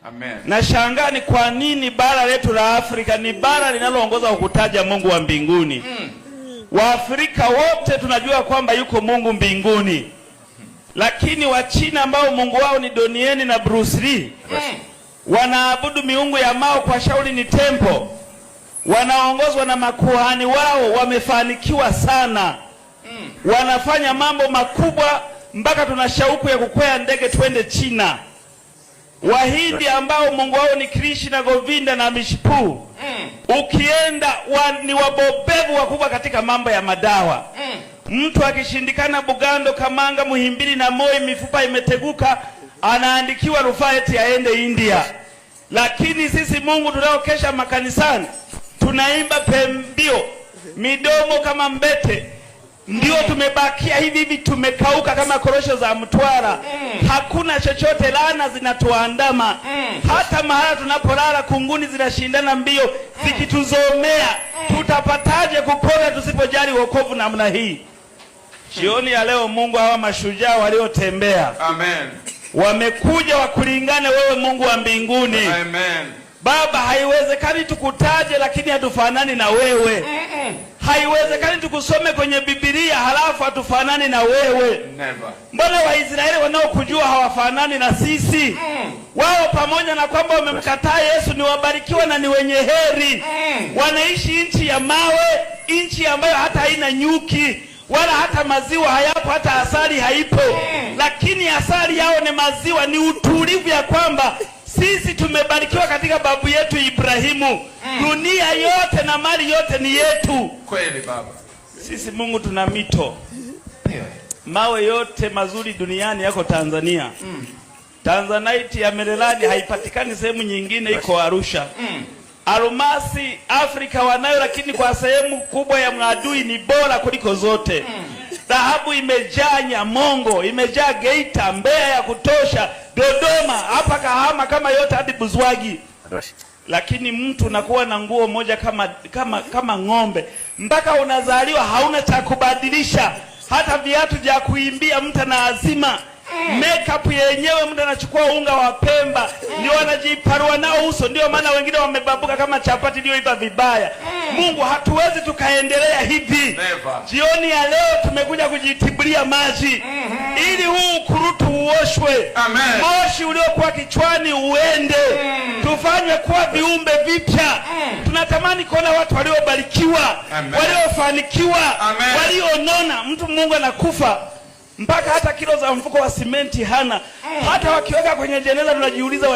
Amen. Nashangaa ni kwa nini bara letu la Afrika ni bara linaloongoza kukutaja Mungu wa mbinguni. Waafrika wote tunajua kwamba yuko Mungu mbinguni. Lakini Wachina ambao Mungu wao ni Donieni na Bruce Lee, wanaabudu miungu ya Mao kwa shauri ni tempo. Wanaongozwa na makuhani wao, wamefanikiwa sana. Wanafanya mambo makubwa mpaka tuna shauku ya kukwea ndege twende China. Wahindi ambao Mungu wao ni Krishna, Govinda na Vishnu, ukienda ni wabobevu wakubwa katika mambo ya madawa. Mtu akishindikana Bugando, Kamanga, Muhimbili na Moi, mifupa imeteguka, anaandikiwa rufaa eti aende India. Lakini sisi Mungu tunaokesha makanisani tunaimba pembio, midomo kama mbete, ndio tumebakia hivi hivi, tumekauka kama korosho za Mtwara. Hakuna chochote, laana zinatuandama. Hata mahala tunapolala kunguni zinashindana mbio zikituzomea. Tutapataje kupona tusipojali wokovu namna hii? Jioni ya leo Mungu, hawa mashujaa waliotembea, amen, wamekuja wakulingane wewe Mungu wa mbinguni. Amen. Baba, haiwezekani tukutaje lakini hatufanani na wewe. Haiwezekani tukusome kwenye Biblia halafu hatufanani na wewe. Never. Mbona Waisraeli wanaokujua hawafanani na sisi? Wao pamoja na kwamba wamemkataa Yesu ni wabarikiwa na ni wenye heri. Wanaishi nchi ya mawe, nchi ambayo hata haina nyuki, wala hata maziwa hayapo, hata asali haipo. Lakini asali yao ni maziwa, ni utulivu ya kwamba sisi tumebarikiwa katika babu yetu Ibrahimu. Dunia yote na mali yote ni yetu. Kweli baba. Sisi Mungu tuna mito. Mawe yote mazuri duniani yako Tanzania. Tanzanite ya Merelani haipatikani sehemu nyingine, iko Arusha. Almasi Afrika wanayo, lakini kwa sehemu kubwa ya Mwadui ni bora kuliko zote. Dhahabu imejaa Nyamongo, imejaa Geita, Mbeya ya kutosha, Dodoma, hapa Kahama kama yote hadi Buzwagi. Lakini mtu nakuwa na nguo moja kama ng'ombe, mpaka unazaliwa hauna cha kubadilisha. Hata viatu vya kuimbia mtu na azima. Makeup yenyewe mtu anachukua unga wa Pemba ndio wanajiparua nao uso, ndio maana wengine wamebabuka kama chapati iliyoiva vibaya. Mungu, hatuwezi tukaendelea hivi. Jioni ya leo tumekuja kujitibulia maji ili huu kurutu uoshwe. Moshi uliokuwa kichwani uende. Tufanye kuwa viumbe vipya. Tunatamani kuona watu waliobarikiwa, waliofanikiwa, walionona. Mtu Mungu anakufa mpaka hata kilo za mfuko wa simenti hana. Hata wakiweka kwenye jeneza tunajiuliza